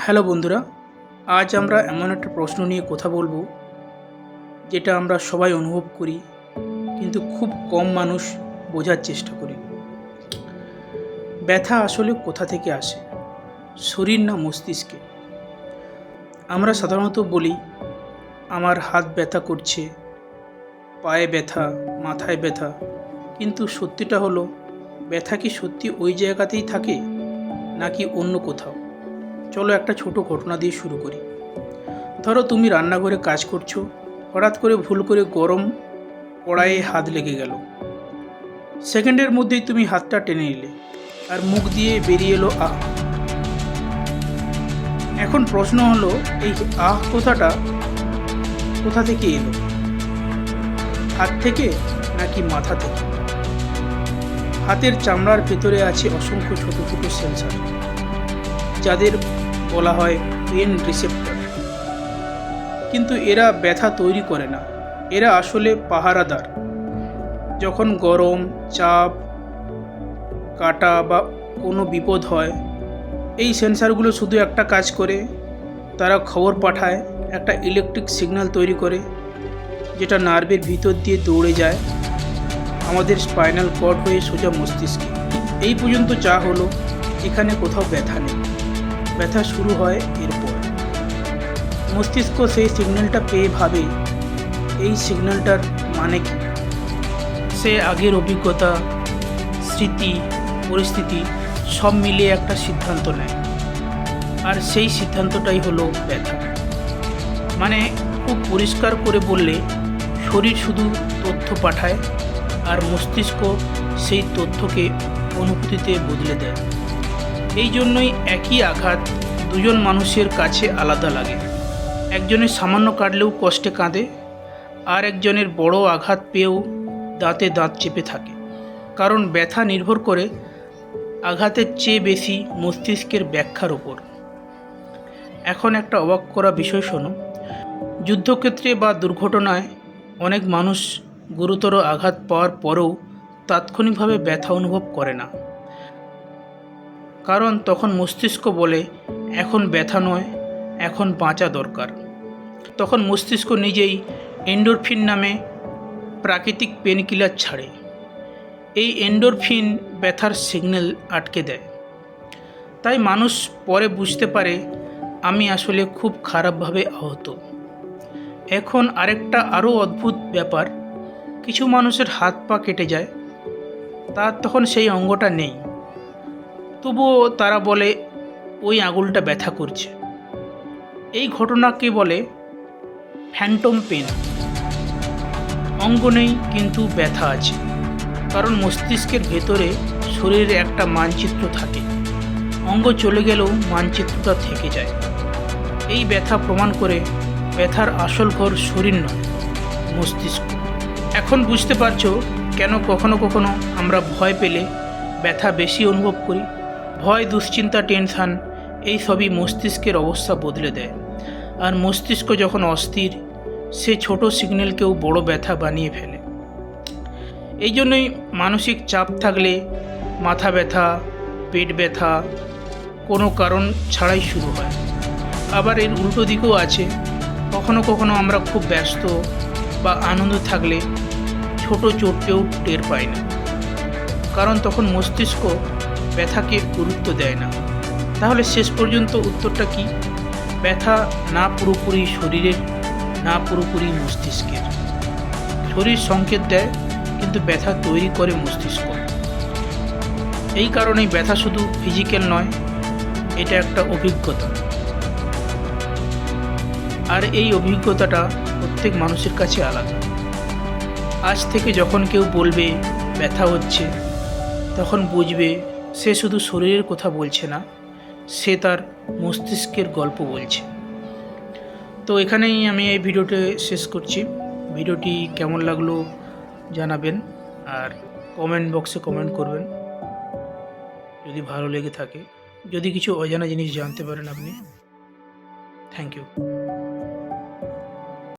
Hello বন্ধুরা, আজ আমরা এমন একটা প্রশ্ন নিয়ে কথা বলবো যেটা আমরা সবাই অনুভব করি, কিন্তু খুব কম মানুষ বোঝার চেষ্টা করি। ব্যথা আসলে কোথা থেকে আসে, শরীর না মস্তিষ্কে? আমরা সাধারণত বলি আমার হাত ব্যথা করছে, পায়ে ব্যথা, মাথায় ব্যথা, কিন্তু সত্যিটা হলো ব্যথা কি সত্যি ওই জায়গাতেই থাকে নাকি অন্য কোথাও? চলো একটা ছোট ঘটনা দিয়ে শুরু করি। ধরো তুমি রান্নাঘরে কাজ করছো, হঠাৎ করে ভুল করে গরম কড়াইয়ে হাত লেগে গেল। সেকেন্ডের মধ্যেই তুমি হাতটা টেনে নিলে আর মুখ দিয়ে বেরিয়ে এলো আহ। এখন প্রশ্ন হলো, এই আহ কথাটা কোথা থেকে এলো? হাত থেকে নাকি মাথা থেকে? হাতের চামড়ার ভেতরে আছে অসংখ্য ছোট ছোট সেন্সর, যাদের বলা হয় পেন রিসেপ্টর। কিন্তু এরা ব্যথা তৈরি করে না, এরা আসলে পাহারাদার। যখন গরম, চাপ, কাটা বা কোনো বিপদ হয়, এই সেন্সারগুলো শুধু একটা কাজ করে, তারা খবর পাঠায়, একটা ইলেকট্রিক সিগন্যাল তৈরি করে, যেটা নার্ভের ভিতর দিয়ে দৌড়ে যায় আমাদের স্পাইনাল কর্ড হয়ে সোজা মস্তিষ্কে। এই পর্যন্ত যা হলো, এখানে কোথাও ব্যথা নেই, ব্যথা শুরু হয় এরপর। মস্তিষ্ক সেই সিগন্যালটা পেয়ে ভাবে এই সিগন্যালটার মানে কি। সে আগের অভিজ্ঞতা, স্মৃতি, পরিস্থিতি সব মিলিয়ে একটা সিদ্ধান্ত নেয়, আর সেই সিদ্ধান্তটাই হলো ব্যথা। মানে খুব পরিষ্কার করে বললে, শরীর শুধু তথ্য পাঠায় আর মস্তিষ্ক সেই তথ্যকে অনুভূতিতে বদলে দেয়। এই জন্যই একই আঘাত দুজন মানুষের কাছে আলাদা লাগে। একজনের সামান্য কাটলেও কষ্টে কাঁদে, আর একজনের বড় আঘাত পেয়েও দাঁতে দাঁত চেপে থাকে। কারণ ব্যথা নির্ভর করে আঘাতের চেয়ে বেশি মস্তিষ্কের ব্যাখ্যার ওপর। এখন একটা অবাক করা বিষয় শোনো। যুদ্ধক্ষেত্রে বা দুর্ঘটনায় অনেক মানুষ গুরুতর আঘাত পাওয়ার পরেও তাৎক্ষণিকভাবে ব্যথা অনুভব করে না, কারণ তখন মস্তিষ্ক বলে এখন ব্যথা নয়, এখন বাঁচা দরকার। তখন মস্তিষ্ক নিজেই এন্ডোরফিন নামে প্রাকৃতিক পেনকিলার ছাড়ে। এই এন্ডোরফিন ব্যথার সিগন্যাল আটকে দেয়। তাই মানুষ পরে বুঝতে পারে আমি আসলে খুব খারাপভাবে আহত। এখন আরেকটা আরও অদ্ভুত ব্যাপার, কিছু মানুষের হাত পা কেটে যায়, তার তখন সেই অঙ্গটা নেই, তবুও তারা বলে ওই আঙুলটা ব্যথা করছে। এই ঘটনাকে বলে ফ্যান্টম পেন। অঙ্গ নেই কিন্তু ব্যথা আছে, কারণ মস্তিষ্কের ভেতরে শরীরে একটা মানচিত্র থাকে। অঙ্গ চলে গেলেও মানচিত্রটা থেকে যায়। এই ব্যথা প্রমাণ করে ব্যথার আসল ঘর শরীর নয়, মস্তিষ্ক। এখন বুঝতে পারছো কেন কখনো কখনো আমরা ভয় পেলে ব্যথা বেশি অনুভব করি। ভয়, দুশ্চিন্তা, টেনশান এই সবই মস্তিষ্কের অবস্থা বদলে দেয়। আর মস্তিষ্ক যখন অস্থির, সে ছোট সিগন্যালকেও বড় ব্যথা বানিয়ে ফেলে। এই জন্যই মানসিক চাপ থাকলে মাথা ব্যথা, পেট ব্যথা কোনো কারণ ছাড়াই শুরু হয়। আবার এর উল্টো দিকও আছে, কখনো কখনো আমরা খুব ব্যস্ত বা আনন্দ থাকলে ছোট চোটকেও টের পাই না, কারণ তখন মস্তিষ্ক ব্যথাকে গুরুত্ব দেয় না। তাহলে শেষ পর্যন্ত উত্তরটা কি? ব্যথা না পুরোপুরি শরীরের, না পুরোপুরি মস্তিষ্কের। শরীর সংকেত দেয়, কিন্তু ব্যথা তৈরি করে মস্তিষ্ক। এই কারণেই ব্যথা শুধু ফিজিক্যাল নয়, এটা একটা অভিজ্ঞতা। আর এই অভিজ্ঞতাটা প্রত্যেক মানুষের কাছে আলাদা। আজ থেকে যখন কেউ বলবে ব্যথা হচ্ছে, তখন বুঝবে সে শুধু শরীরের কথা বলছে না, সে তার মস্তিষ্কের গল্প বলছে। তো এখানেই আমি এই ভিডিওটি শেষ করছি। ভিডিওটি কেমন লাগলো জানাবেন, আর কমেন্ট বক্সে কমেন্ট করবেন যদি ভালো লেগে থাকে। যদি কিছু অজানা জিনিস জানতে পারেন আপনি। Thank you.